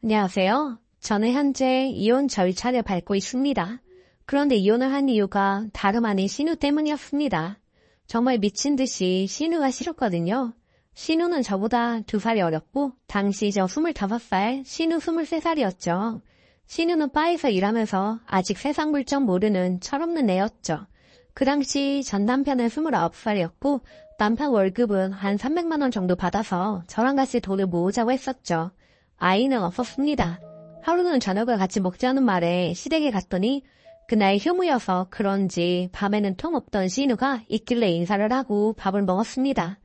안녕하세요. 저는 현재 이혼 절차를 밟고 있습니다. 그런데 이혼을 한 이유가 다름 아닌 신우 때문이었습니다. 정말 미친 듯이 신우가 싫었거든요. 신우는 저보다 2살이 어렸고 당시 저 25살, 신우 23살이었죠. 신우는 바에서 일하면서 아직 세상 물정 모르는 철없는 애였죠. 그 당시 전 남편은 29살이었고 남편 월급은 한 300만 원 정도 받아서 저랑 같이 돈을 모으자고 했었죠. 아이는 없었습니다. 하루는 저녁을 같이 먹자는 말에 시댁에 갔더니 그날 휴무여서 그런지 밤에는 통 없던 신우가 있길래 인사를 하고 밥을 먹었습니다.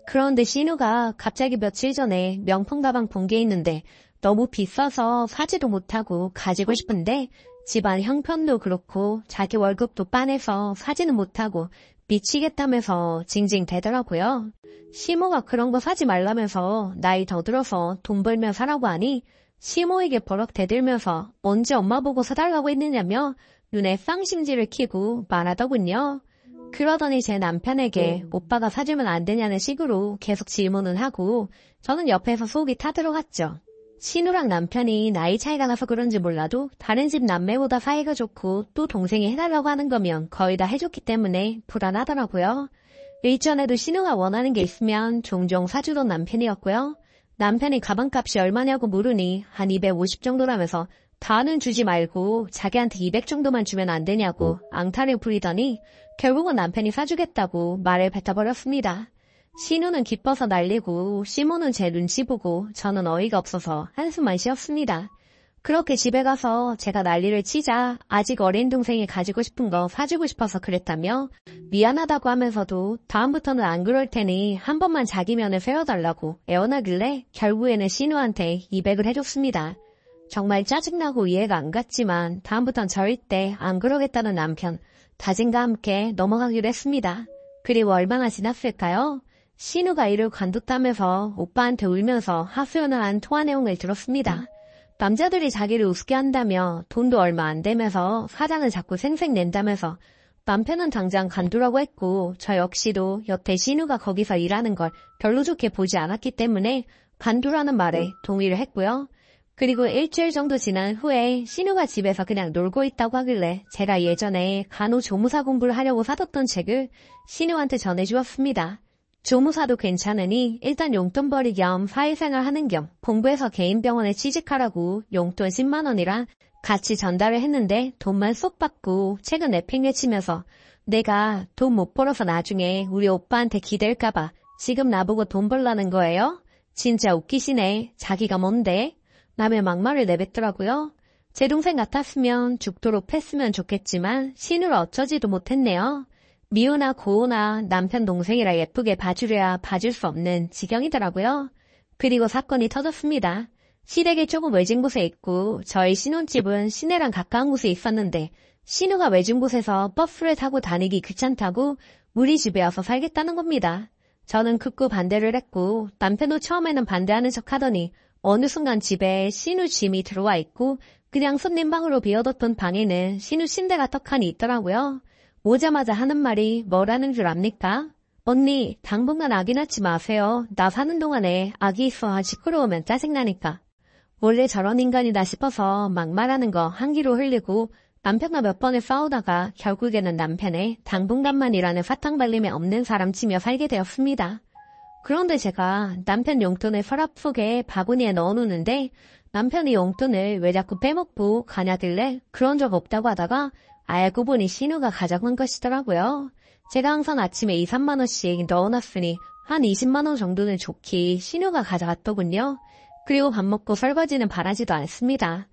그런데 신우가 갑자기 며칠 전에 명품 가방 본 게 있는데 너무 비싸서 사지도 못하고 가지고 싶은데 집안 형편도 그렇고 자기 월급도 빠내서 사지는 못하고 미치겠다면서 징징대더라고요. 시모가 그런 거 사지 말라면서 나이 더 들어서 돈 벌며 사라고 하니 시모에게 버럭 대들면서 언제 엄마 보고 사달라고 했느냐며 눈에 쌍심지를 키고 말하더군요. 그러더니 제 남편에게 오빠가 사주면 안 되냐는 식으로 계속 질문은 하고 저는 옆에서 속이 타들어갔죠. 신우랑 남편이 나이 차이가 나서 그런지 몰라도 다른 집 남매보다 사이가 좋고 또 동생이 해달라고 하는 거면 거의 다 해줬기 때문에 불안하더라고요. 일전에도 신우가 원하는 게 있으면 종종 사주던 남편이었고요. 남편이 가방값이 얼마냐고 물으니 한 250 정도라면서 다는 주지 말고 자기한테 200 정도만 주면 안 되냐고 앙탈을 부리더니 결국은 남편이 사주겠다고 말을 뱉어버렸습니다. 신우는 기뻐서 난리고 시모는 제 눈치 보고 저는 어이가 없어서 한숨만 쉬었습니다. 그렇게 집에 가서 제가 난리를 치자 아직 어린 동생이 가지고 싶은 거 사주고 싶어서 그랬다며 미안하다고 하면서도 다음부터는 안 그럴 테니 한 번만 자기 면을 세워달라고 애원하길래 결국에는 신우한테 200을 해줬습니다. 정말 짜증나고 이해가 안 갔지만 다음부턴 절대 안 그러겠다는 남편 다짐과 함께 넘어가기로 했습니다. 그리고 얼마나 지났을까요? 신우가 이를 관뒀다면서 오빠한테 울면서 하소연을 한 통화 내용을 들었습니다. 남자들이 자기를 우습게 한다며 돈도 얼마 안 되면서 사장은 자꾸 생색 낸다면서 남편은 당장 관두라고 했고 저 역시도 여태 신우가 거기서 일하는 걸 별로 좋게 보지 않았기 때문에 관두라는 말에 동의를 했고요. 그리고 일주일 정도 지난 후에 신우가 집에서 그냥 놀고 있다고 하길래 제가 예전에 간호조무사 공부를 하려고 사뒀던 책을 신우한테 전해주었습니다. 조무사도 괜찮으니 일단 용돈벌이 겸 사회생활 하는 겸 본부에서 개인병원에 취직하라고 용돈 10만 원이랑 같이 전달을 했는데 돈만 쏙 받고 책은 내팽개치면서 내가 돈 못 벌어서 나중에 우리 오빠한테 기댈까봐 지금 나보고 돈 벌라는 거예요? 진짜 웃기시네. 자기가 뭔데? 남의 막말을 내뱉더라고요. 제 동생 같았으면 죽도록 팼으면 좋겠지만 신우를 어쩌지도 못했네요. 미우나 고우나 남편 동생이라 예쁘게 봐주려야 봐줄 수 없는 지경이더라고요. 그리고 사건이 터졌습니다. 시댁이 조금 외진 곳에 있고 저희 신혼집은 시내랑 가까운 곳에 있었는데 신우가 외진 곳에서 버스를 타고 다니기 귀찮다고 우리 집에 와서 살겠다는 겁니다. 저는 극구 반대를 했고 남편도 처음에는 반대하는 척 하더니 어느 순간 집에 신우 짐이 들어와 있고 그냥 손님방으로 비워뒀던 방에는 신우 침대가 떡하니 있더라고요. 오자마자 하는 말이 뭐라는 줄 압니까? 언니, 당분간 아기 낳지 마세요. 나 사는 동안에 아기 있어 시끄러우면 짜증나니까. 원래 저런 인간이다 싶어서 막말하는 거 한기로 흘리고 남편과 몇 번을 싸우다가 결국에는 남편의 당분간만이라는 사탕발림에 없는 사람 치며 살게 되었습니다. 그런데 제가 남편 용돈을 서랍 속에 바구니에 넣어놓는데 남편이 용돈을 왜 자꾸 빼먹고 가냐길래 그런 적 없다고 하다가 알고 보니 신우가 가져간 것이더라고요. 제가 항상 아침에 2, 3만 원씩 넣어놨으니 한 20만 원 정도는 좋게 신우가 가져갔더군요. 그리고 밥 먹고 설거지는 바라지도 않습니다.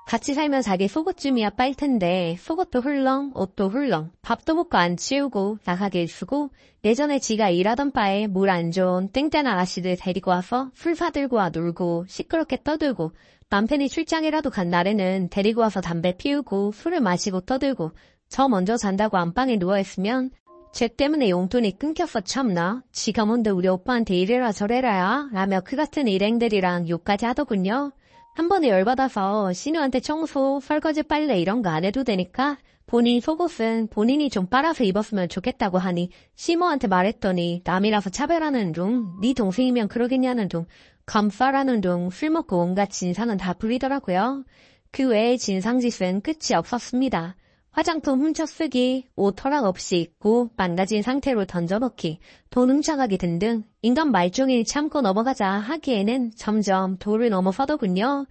같이 살면 자기 속옷쯤이야 빨 텐데 속옷도 훌렁, 옷도 훌렁, 밥도 먹고 안 치우고 나가게 쓰고 예전에 지가 일하던 바에 물 안 좋은 땡땡 아가씨들 데리고 와서 술 사들고 와 놀고 시끄럽게 떠들고 남편이 출장이라도 간 날에는 데리고 와서 담배 피우고 술을 마시고 떠들고 저 먼저 잔다고 안방에 누워있으면 쟤 때문에 용돈이 끊겼어 참나. 지가 뭔데 우리 오빠한테 이래라 저래라야 라며 그 같은 일행들이랑 욕까지 하더군요. 한 번에 열받아서 신우한테 청소, 설거지, 빨래 이런 거 안 해도 되니까 본인 속옷은 본인이 좀 빨아서 입었으면 좋겠다고 하니 시모한테 말했더니 남이라서 차별하는 둥, 네 동생이면 그러겠냐는 둥 감싸라는 둥 술 먹고 온갖 진상은 다 부리더라고요. 그 외에 진상짓은 끝이 없었습니다. 화장품 훔쳐쓰기, 옷 허락 없이 입고 망가진 상태로 던져놓기, 돈 훔쳐가기 등등 인간 말종일 참고 넘어가자 하기에는 점점 도를 넘어서더군요.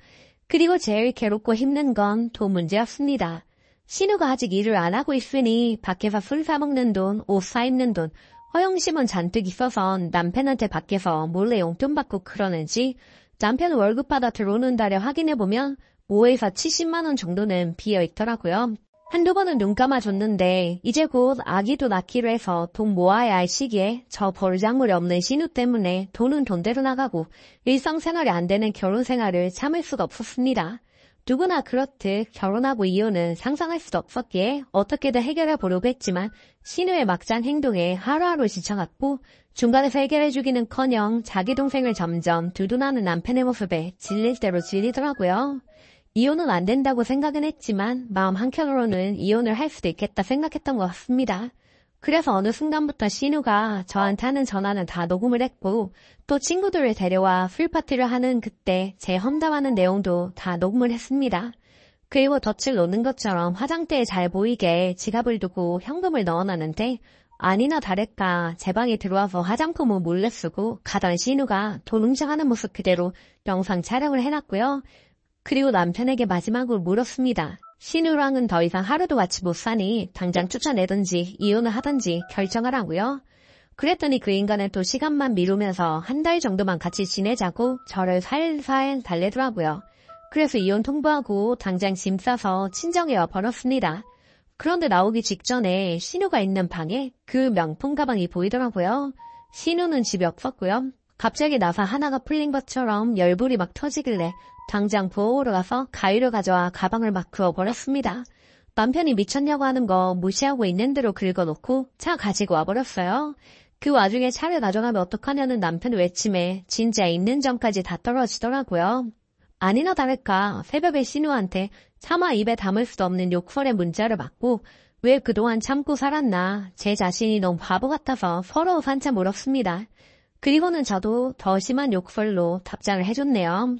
그리고 제일 괴롭고 힘든 건 돈 문제였습니다. 신우가 아직 일을 안 하고 있으니 밖에서 술 사먹는 돈, 옷 사입는 돈, 허영심은 잔뜩 있어서 남편한테 밖에서 몰래 용돈 받고 그러는지 남편 월급 받아 들어오는 달에 확인해보면 5에서 70만 원 정도는 비어있더라고요. 한두 번은 눈 감아줬는데 이제 곧 아기도 낳기로 해서 돈 모아야 할 시기에 저 버르장물이 없는 신우 때문에 돈은 돈대로 나가고 일상생활이 안 되는 결혼생활을 참을 수가 없었습니다. 누구나 그렇듯 결혼하고 이혼은 상상할 수도 없었기에 어떻게든 해결해 보려고 했지만 신우의 막장 행동에 하루하루 지쳐갔고 중간에서 해결해주기는커녕 자기 동생을 점점 두둔하는 남편의 모습에 질릴 대로 질리더라고요. 이혼은 안 된다고 생각은 했지만 마음 한켠으로는 이혼을 할 수도 있겠다 생각했던 것 같습니다. 그래서 어느 순간부터 신우가 저한테 하는 전화는 다 녹음을 했고 또 친구들을 데려와 술파티를 하는 그때 제 험담하는 내용도 다 녹음을 했습니다. 그리고 덫을 놓는 것처럼 화장대에 잘 보이게 지갑을 두고 현금을 넣어놨는데 아니나 다를까 제 방에 들어와서 화장품을 몰래 쓰고 가던 신우가 돈 훔쳐가는 모습 그대로 영상 촬영을 해놨고요. 그리고 남편에게 마지막으로 물었습니다. 신우랑은 더 이상 하루도 같이 못 사니 당장 쫓아내든지 이혼을 하든지 결정하라고요. 그랬더니 그 인간은 또 시간만 미루면서 한 달 정도만 같이 지내자고 저를 살살 달래더라고요. 그래서 이혼 통보하고 당장 짐 싸서 친정에 와버렸습니다. 그런데 나오기 직전에 신우가 있는 방에 그 명품 가방이 보이더라고요. 신우는 집에 없었고요. 갑자기 나사 하나가 풀린 것처럼 열불이 막 터지길래 당장 부엌으로 가서 가위를 가져와 가방을 막 그어버렸습니다. 남편이 미쳤냐고 하는 거 무시하고 있는 대로 긁어놓고 차 가지고 와버렸어요. 그 와중에 차를 가져가면 어떡하냐는 남편의 외침에 진짜 있는 점까지 다 떨어지더라고요. 아니나 다를까 새벽에 신우한테 차마 입에 담을 수도 없는 욕설의 문자를 받고 왜 그동안 참고 살았나 제 자신이 너무 바보 같아서 서러워 한참 울었습니다. 그리고는 저도 더 심한 욕설로 답장을 해줬네요.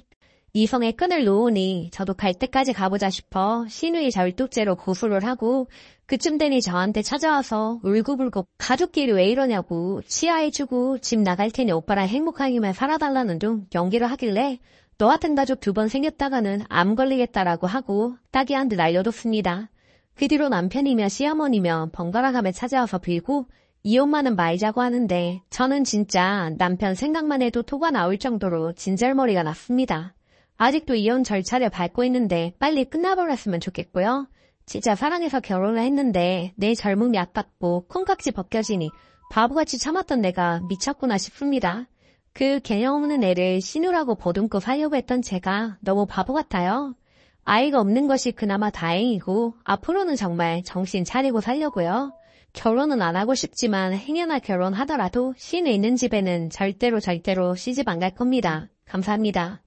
이성의 끈을 놓으니 저도 갈 때까지 가보자 싶어 신우의 절뚝제로 고소를 하고 그쯤 되니 저한테 찾아와서 울고불고 가족끼리 왜 이러냐고 치아해주고 집 나갈 테니 오빠랑 행복하기만 살아달라는 둥 연기를 하길래 너 같은 가족 2번 생겼다가는 암 걸리겠다라고 하고 딱이 한 대 날려뒀습니다. 그 뒤로 남편이며 시어머니며 번갈아가며 찾아와서 빌고 이혼만은 말자고 하는데 저는 진짜 남편 생각만 해도 토가 나올 정도로 진절머리가 났습니다. 아직도 이혼 절차를 밟고 있는데 빨리 끝나버렸으면 좋겠고요. 진짜 사랑해서 결혼을 했는데 내 젊음이 아깝고 콩깍지 벗겨지니 바보같이 참았던 내가 미쳤구나 싶습니다. 그 개념 없는 애를 신우라고 보듬고 살려고 했던 제가 너무 바보 같아요. 아이가 없는 것이 그나마 다행이고 앞으로는 정말 정신 차리고 살려고요. 결혼은 안 하고 싶지만 행여나 결혼하더라도 신우 있는 집에는 절대로 시집 안 갈 겁니다. 감사합니다.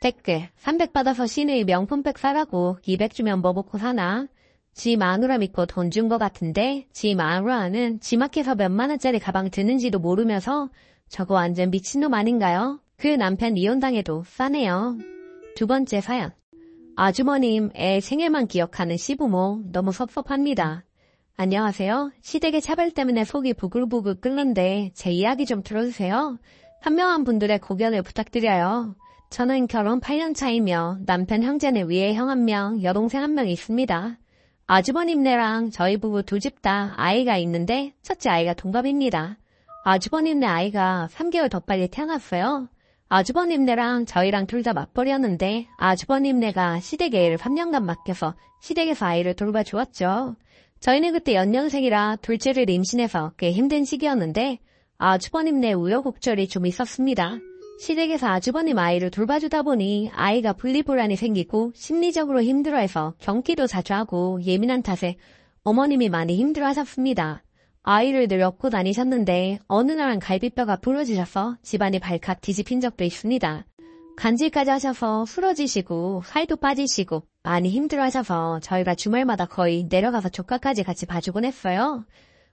댓글 300 받아서 신우의 명품백 사라고 200 주면 뭐 먹고 사나? 지 마누라 믿고 돈 준 것 같은데 지 마누라는 지마켓에서 몇만 원짜리 가방 드는지도 모르면서 저거 완전 미친놈 아닌가요? 그 남편 이혼당해도 싸네요. 두 번째 사연. 아주머님 애 생일만 기억하는 시부모 너무 섭섭합니다. 안녕하세요. 시댁의 차별 때문에 속이 부글부글 끓는데 제 이야기 좀 들어주세요. 현명한 분들의 고견을 부탁드려요. 저는 결혼 8년 차이며 남편 형제는 위에 형 1명, 여동생 1명 있습니다. 아주버님네랑 저희 부부 두 집 다 아이가 있는데 첫째 아이가 동갑입니다. 아주버님네 아이가 3개월 더 빨리 태어났어요. 아주버님네랑 저희랑 둘 다 맞벌이였는데 아주버님네가 시댁에 애를 3년간 맡겨서 시댁에서 아이를 돌봐주었죠. 저희는 그때 연년생이라 둘째를 임신해서 꽤 힘든 시기였는데 아주버님네 우여곡절이 좀 있었습니다. 시댁에서 아주버님 아이를 돌봐주다 보니 아이가 분리불안이 생기고 심리적으로 힘들어해서 경기도 자주 하고 예민한 탓에 어머님이 많이 힘들어하셨습니다. 아이를 늘 업고 다니셨는데 어느 날은 갈비뼈가 부러지셔서 집안이 발칵 뒤집힌 적도 있습니다. 간질까지 하셔서 쓰러지시고 살도 빠지시고 많이 힘들어하셔서 저희가 주말마다 거의 내려가서 조카까지 같이 봐주곤 했어요.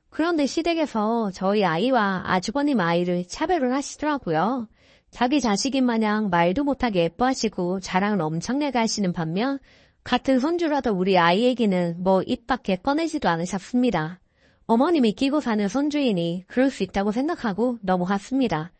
그런데 시댁에서 저희 아이와 아주버님 아이를 차별을 하시더라고요. 자기 자식인 마냥 말도 못하게 예뻐하시고 자랑을 엄청나게 하시는 반면 같은 손주라도 우리 아이에게는 뭐 입 밖에 꺼내지도 않으셨습니다. 어머님이 끼고 사는 손주이니 그럴 수 있다고 생각하고 넘어갔습니다.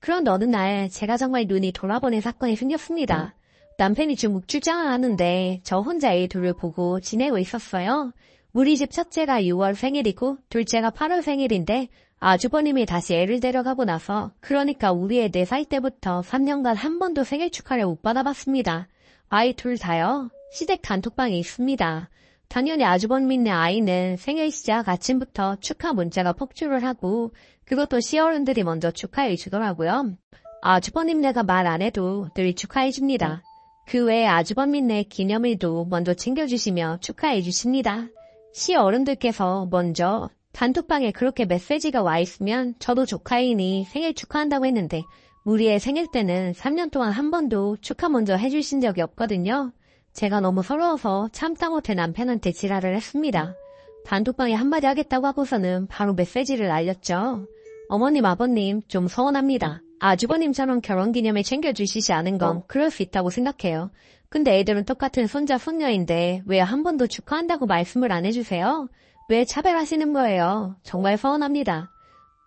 그런 어느 날 제가 정말 눈이 돌아보는 사건이 생겼습니다. 남편이 중국 출장을 하는데 저 혼자 애 둘을 보고 지내고 있었어요. 우리 집 첫째가 6월 생일이고 둘째가 8월 생일인데 아주버님이 다시 애를 데려가고 나서 그러니까 우리 애 4살 때부터 3년간 한 번도 생일 축하를 못 받아봤습니다. 아이 둘 다요. 시댁 단톡방에 있습니다. 당연히 아주버님네 아이는 생일 시작 아침부터 축하 문자가 폭주를 하고 그것도 시어른들이 먼저 축하해 주더라고요. 아주버님네가 말 안 해도 늘 축하해 줍니다. 그 외에 아주버님네 기념일도 먼저 챙겨주시며 축하해 주십니다. 시어른들께서 먼저 단톡방에 그렇게 메시지가 와 있으면 저도 조카이니 생일 축하한다고 했는데 우리 애 생일 때는 3년 동안 한 번도 축하 먼저 해주신 적이 없거든요. 제가 너무 서러워서 참다 못해 남편한테 지랄을 했습니다. 단톡방에 한마디 하겠다고 하고서는 바로 메시지를 날렸죠. 어머님 아버님 좀 서운합니다. 아주버님처럼 결혼기념일 챙겨주시지 않은 건 그럴 수 있다고 생각해요. 근데 애들은 똑같은 손자 손녀인데 왜 한 번도 축하한다고 말씀을 안 해주세요? 왜 차별하시는 거예요? 정말 서운합니다.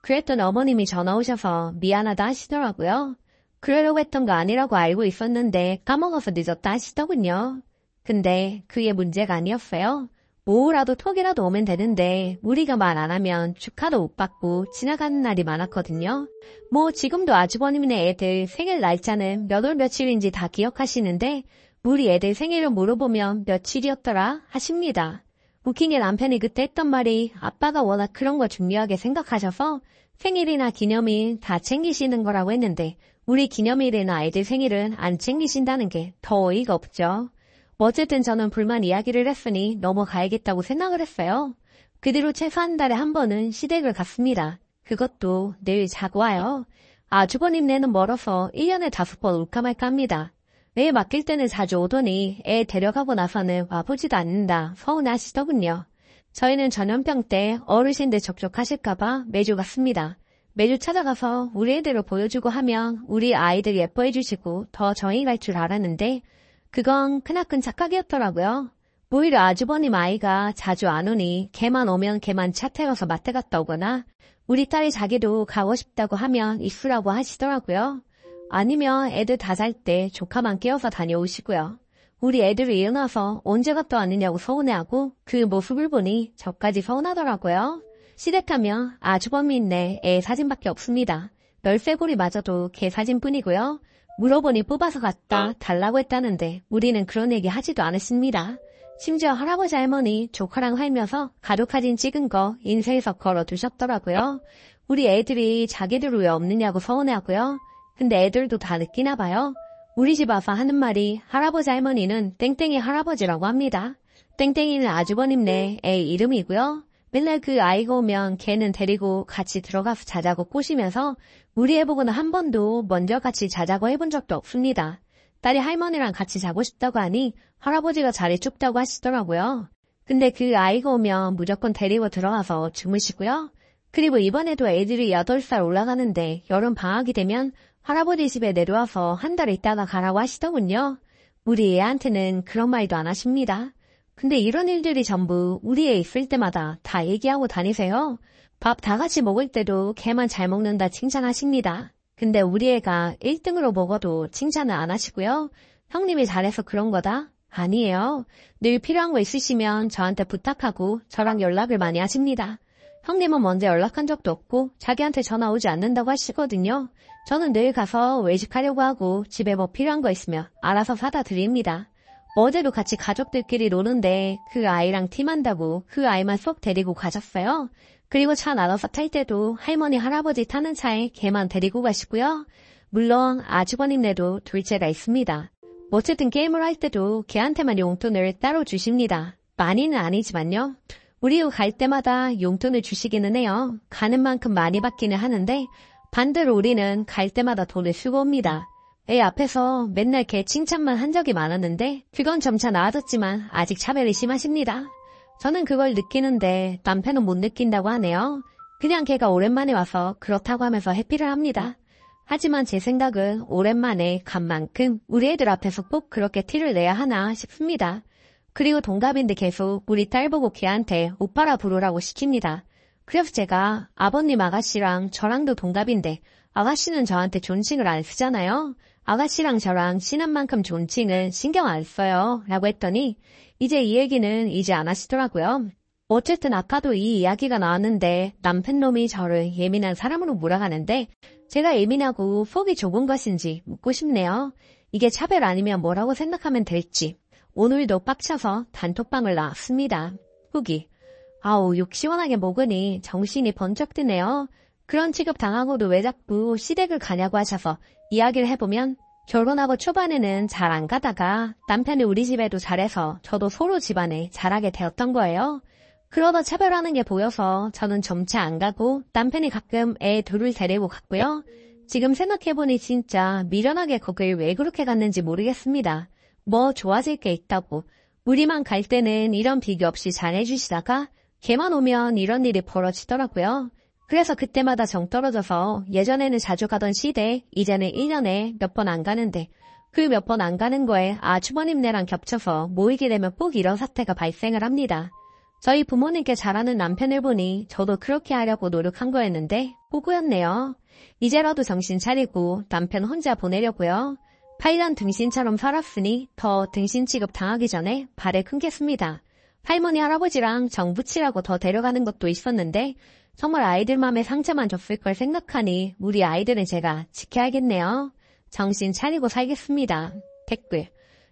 그랬더니 어머님이 전화 오셔서 미안하다 하시더라고요. 그러려고 했던 거 아니라고 알고 있었는데 까먹어서 늦었다 하시더군요. 근데 그게 문제가 아니었어요. 뭐라도 톡이라도 오면 되는데 우리가 말 안 하면 축하도 못 받고 지나가는 날이 많았거든요. 뭐 지금도 아주버님네 애들 생일 날짜는 몇 월 며칠인지 다 기억하시는데 우리 애들 생일을 물어보면 며칠이었더라 하십니다. 웃긴 게 남편이 그때 했던 말이 아빠가 워낙 그런 거 중요하게 생각하셔서 생일이나 기념일 다 챙기시는 거라고 했는데 우리 기념일이나 아이들 생일은 안 챙기신다는 게 더 어이가 없죠. 어쨌든 저는 불만 이야기를 했으니 넘어가야겠다고 생각을 했어요. 그 뒤로 최소 한 달에 한 번은 시댁을 갔습니다. 그것도 늘 자고 와요. 아주버님네는 멀어서 1년에 5번 올까 말까 합니다. 애 맡길 때는 자주 오더니 애 데려가고 나서는 와보지도 않는다 서운해하시더군요. 저희는 전염병 때 어르신들 접촉하실까봐 매주 갔습니다. 매주 찾아가서 우리 애들을 보여주고 하면 우리 아이들 예뻐해 주시고 더 정이 갈 줄 알았는데 그건 크나큰 착각이었더라고요. 오히려 아주버님 아이가 자주 안 오니 걔만 오면 걔만 차 태워서 마트 갔다 오거나 우리 딸이 자기도 가고 싶다고 하면 있으라고 하시더라고요. 아니면 애들 다 잘 때 조카만 깨워서 다녀오시고요. 우리 애들이 일어나서 언제 갔다 왔느냐고 서운해하고 그 모습을 보니 저까지 서운하더라고요. 시댁하면 아주버님네 애 사진밖에 없습니다. 멸세고리마저도 걔 사진뿐이고요. 물어보니 뽑아서 갖다 달라고 했다는데 우리는 그런 얘기 하지도 않았습니다. 심지어 할아버지 할머니 조카랑 살면서 가족사진 찍은 거 인쇄해서 걸어두셨더라고요. 우리 애들이 자기들 왜 없느냐고 서운해하고요. 근데 애들도 다 느끼나 봐요. 우리 집 와서 하는 말이 할아버지 할머니는 땡땡이 할아버지라고 합니다. 땡땡이는 아주버님네 애 이름이고요. 맨날 그 아이가 오면 걔는 데리고 같이 들어가서 자자고 꼬시면서 우리 애 보고는 한 번도 먼저 같이 자자고 해본 적도 없습니다. 딸이 할머니랑 같이 자고 싶다고 하니 할아버지가 자리 춥다고 하시더라고요. 근데 그 아이가 오면 무조건 데리고 들어가서 주무시고요. 그리고 이번에도 애들이 8살 올라가는데 여름 방학이 되면 할아버지 집에 내려와서 한 달 있다가 가라고 하시더군요. 우리 애한테는 그런 말도 안 하십니다. 근데 이런 일들이 전부 우리 애 있을 때마다 다 얘기하고 다니세요. 밥 다 같이 먹을 때도 걔만 잘 먹는다 칭찬하십니다. 근데 우리 애가 1등으로 먹어도 칭찬을 안 하시고요. 형님이 잘해서 그런 거다? 아니에요. 늘 필요한 거 있으시면 저한테 부탁하고 저랑 연락을 많이 하십니다. 형님은 먼저 연락한 적도 없고 자기한테 전화 오지 않는다고 하시거든요. 저는 늘 가서 외식하려고 하고 집에 뭐 필요한 거 있으면 알아서 사다 드립니다. 어제도 같이 가족들끼리 노는데 그 아이랑 팀한다고 그 아이만 쏙 데리고 가셨어요. 그리고 차 나눠서 탈 때도 할머니 할아버지 타는 차에 걔만 데리고 가시고요. 물론 아주버님네도 둘째가 있습니다. 어쨌든 게임을 할 때도 걔한테만 용돈을 따로 주십니다. 많이는 아니지만요. 우리 갈 때마다 용돈을 주시기는 해요. 가는 만큼 많이 받기는 하는데 반대로 우리는 갈 때마다 돈을 쓰고 옵니다. 애 앞에서 맨날 걔 칭찬만 한 적이 많았는데 그건 점차 나아졌지만 아직 차별이 심하십니다. 저는 그걸 느끼는데 남편은 못 느낀다고 하네요. 그냥 걔가 오랜만에 와서 그렇다고 하면서 해피를 합니다. 하지만 제 생각은 오랜만에 간 만큼 우리 애들 앞에서 꼭 그렇게 티를 내야 하나 싶습니다. 그리고 동갑인데 계속 우리 딸 보고 걔한테 오빠라 부르라고 시킵니다. 그래서 제가 아버님 아가씨랑 저랑도 동갑인데 아가씨는 저한테 존칭을 안 쓰잖아요. 아가씨랑 저랑 친한 만큼 존칭은 신경 안 써요. 라고 했더니 이제 이 얘기는 이제 안 하시더라고요. 어쨌든 아까도 이 이야기가 나왔는데 남편놈이 저를 예민한 사람으로 몰아가는데 제가 예민하고 속이 좁은 것인지 묻고 싶네요. 이게 차별 아니면 뭐라고 생각하면 될지. 오늘도 빡쳐서 단톡방을 나왔습니다. 후기. 아우 욕 시원하게 먹으니 정신이 번쩍 드네요. 그런 취급 당하고도 왜 자꾸 시댁을 가냐고 하셔서 이야기를 해보면 결혼하고 초반에는 잘 안 가다가 남편이 우리 집에도 잘해서 저도 서로 집안에 잘하게 되었던 거예요. 그러다 차별하는 게 보여서 저는 점차 안 가고 남편이 가끔 애 둘을 데리고 갔고요. 지금 생각해보니 진짜 미련하게 거길 왜 그렇게 갔는지 모르겠습니다. 뭐 좋아질 게 있다고. 우리만 갈 때는 이런 비교 없이 잘해주시다가 걔만 오면 이런 일이 벌어지더라고요. 그래서 그때마다 정 떨어져서 예전에는 자주 가던 시댁 이제는 1년에 몇 번 안 가는데 그 몇 번 안 가는 거에 아주버님네랑 겹쳐서 모이게 되면 꼭 이런 사태가 발생을 합니다. 저희 부모님께 잘하는 남편을 보니 저도 그렇게 하려고 노력한 거였는데 호구였네요. 이제라도 정신 차리고 남편 혼자 보내려고요. 8년 등신처럼 살았으니 더 등신 취급 당하기 전에 발에 끊겠습니다. 할머니 할아버지랑 정 붙이라고 더 데려가는 것도 있었는데 정말 아이들 맘에 상처만 줬을 걸 생각하니 우리 아이들은 제가 지켜야겠네요. 정신 차리고 살겠습니다. 댓글.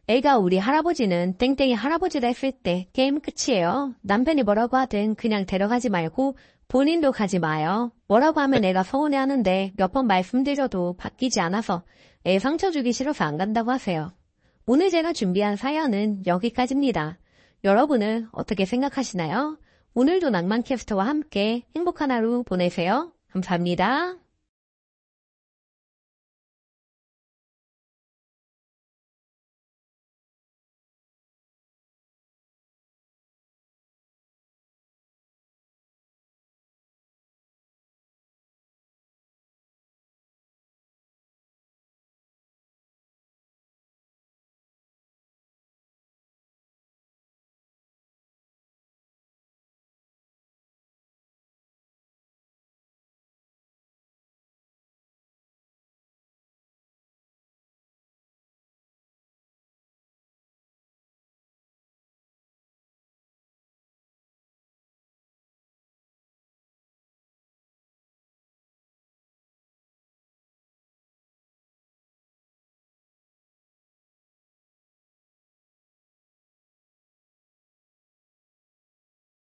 애가 우리 할아버지는 땡땡이 할아버지라 했을 때 게임 끝이에요. 남편이 뭐라고 하든 그냥 데려가지 말고 본인도 가지 마요. 뭐라고 하면 애가 서운해하는데 몇 번 말씀드려도 바뀌지 않아서 애 상처 주기 싫어서 안 간다고 하세요. 오늘 제가 준비한 사연은 여기까지입니다. 여러분은 어떻게 생각하시나요? 오늘도 낭만캐스트와 함께 행복한 하루 보내세요. 감사합니다.